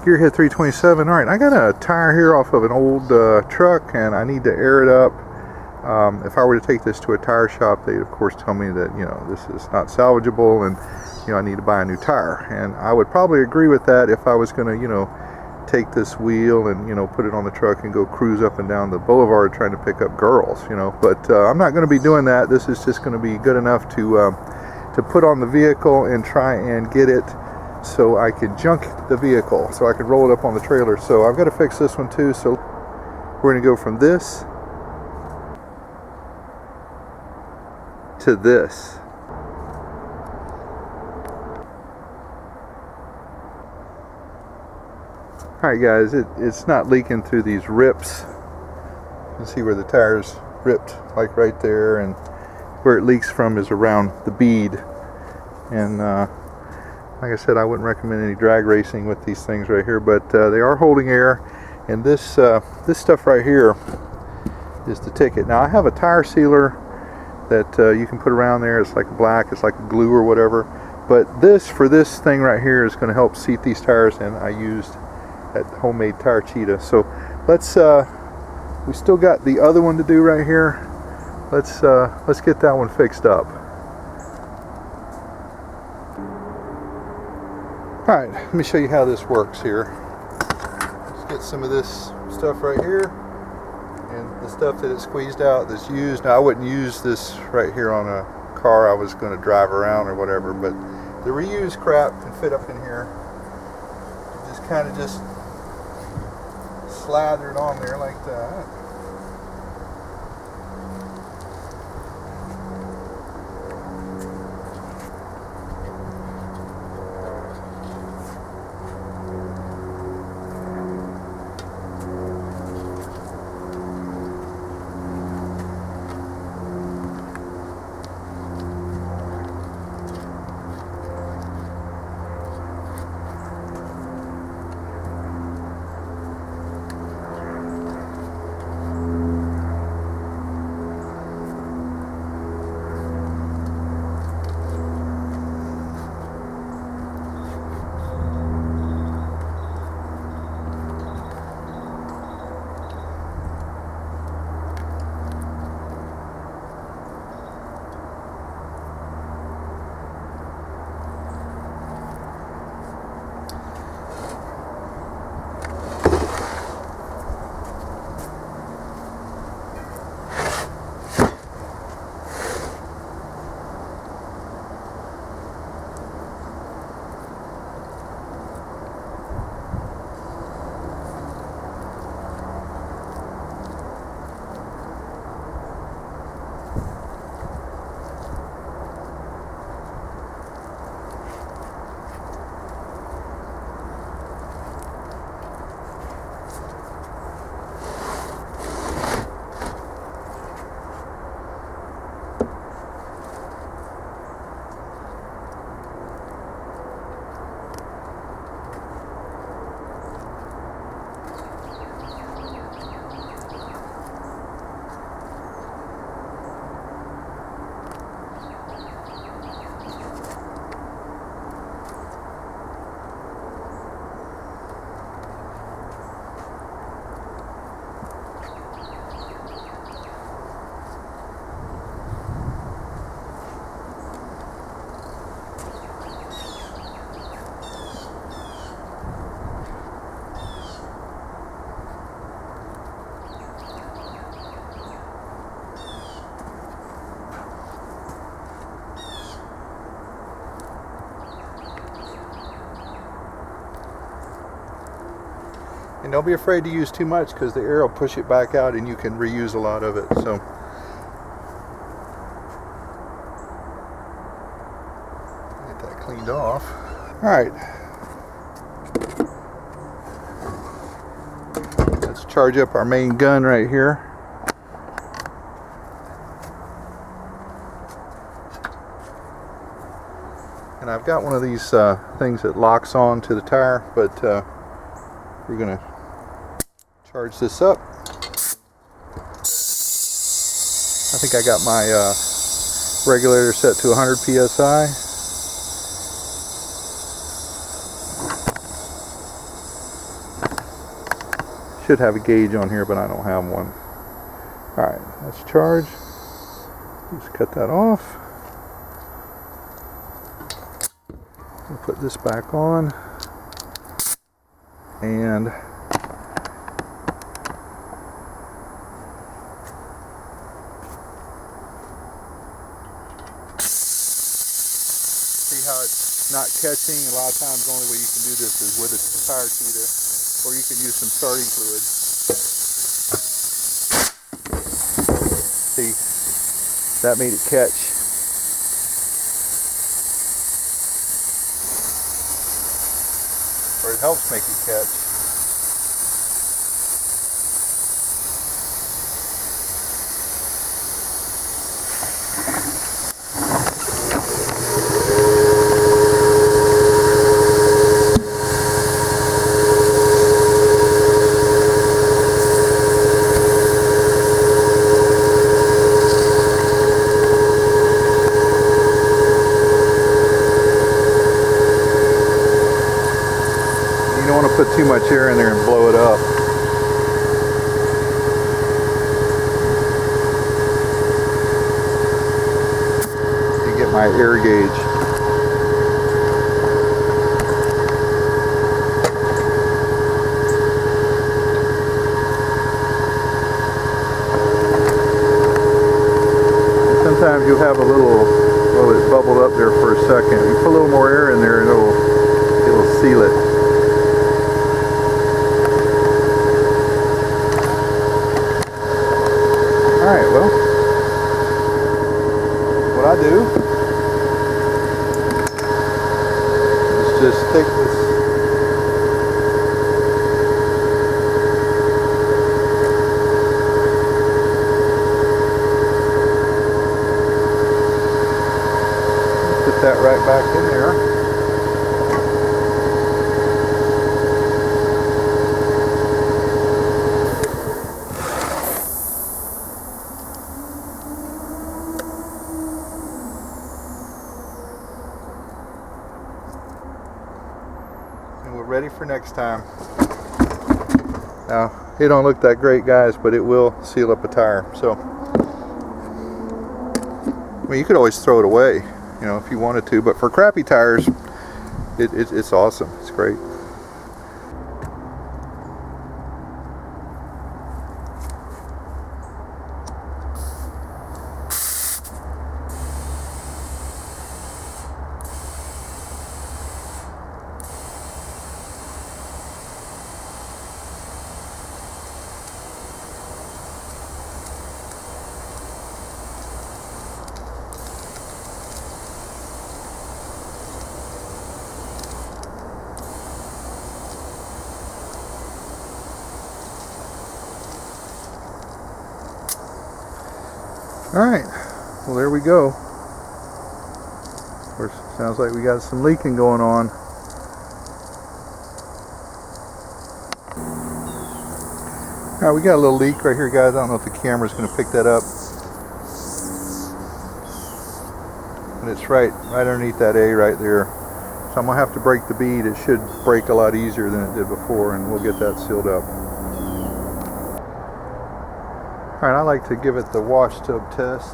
Gearhead 327. Alright, I got a tire here off of an old truck and I need to air it up. If I were to take this to a tire shop, they'd of course tell me that, you know, this is not salvageable and, you know, I need to buy a new tire. And I would probably agree with that if I was going to, you know, take this wheel and, you know, put it on the truck and go cruise up and down the boulevard trying to pick up girls, you know. But I'm not going to be doing that. This is just going to be good enough to put on the vehicle and try and get it so I can junk the vehicle, so I can roll it up on the trailer. So I've got to fix this one too. So we're going to go from this to this. Alright guys, it's not leaking through these rips. You can see where the tire's ripped, like right there, and where it leaks from is around the bead. And like I said, I wouldn't recommend any drag racing with these things right here, but they are holding air. And this stuff right here is the ticket. Now I have a tire sealer that you can put around there. It's like black, it's like a glue or whatever. But this thing right here is going to help seat these tires, and I used that homemade Tire Cheetah. So let's we still got the other one to do right here. Let's get that one fixed up. Alright, let me show you how this works here. Let's get some of this stuff right here, and the stuff that it squeezed out that's used. Now I wouldn't use this right here on a car I was going to drive around or whatever, but the reused crap can fit up in here. Just kind of just slather it on there like that. And don't be afraid to use too much, because the air will push it back out and you can reuse a lot of it. So get that cleaned off. Alright, let's charge up our main gun right here. And I've got one of these things that locks on to the tire, but we're going to charge this up. I think I got my regulator set to 100 psi. Should have a gauge on here, but I don't have one. Alright, let's charge. Just cut that off. We'll put this back on. And see how it's not catching? A lot of times the only way you can do this is with a tire cheater, or you can use some starting fluid. See, that made it catch. Or it helps make it catch. You don't want to put too much air in there and blow it up. You get my air gauge. Sometimes you'll have a little, well, it bubbled up there for a second. You put a little more air in there and it'll seal it. Alright, well, what I do is just take this, put that right back in there. And we're ready for next time. Now, it don't look that great, guys, but it will seal up a tire. So, I mean, you could always throw it away, you know, if you wanted to. But for crappy tires, it's awesome. It's great. Alright, well, there we go. Of course, sounds like we got some leaking going on. Alright, we got a little leak right here, guys. I don't know if the camera's going to pick that up. And it's right underneath that A right there. So I'm going to have to break the bead. It should break a lot easier than it did before, and we'll get that sealed up. Alright, I like to give it the wash tub test.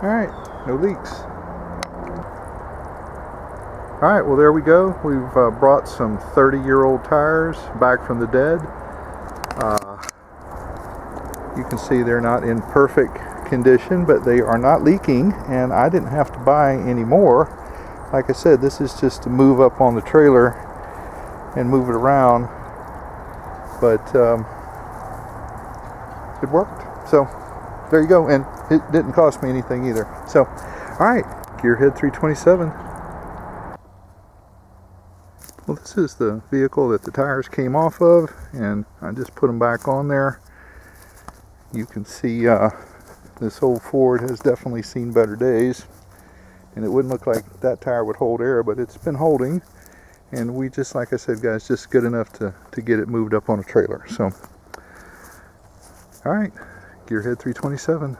Alright, no leaks. Alright, well there we go. We've brought some 30-year-old tires back from the dead. You can see they're not in perfect condition, but they are not leaking, and I didn't have to buy any more. Like I said, this is just to move up on the trailer and move it around, but it worked. So there you go, and it didn't cost me anything either. So, alright, Gearhead 327. Well, this is the vehicle that the tires came off of, and I just put them back on there. You can see this old Ford has definitely seen better days, and it wouldn't look like that tire would hold air, but it's been holding, and we just, like I said guys, just good enough to get it moved up on a trailer. So, alright, Gearhead 327.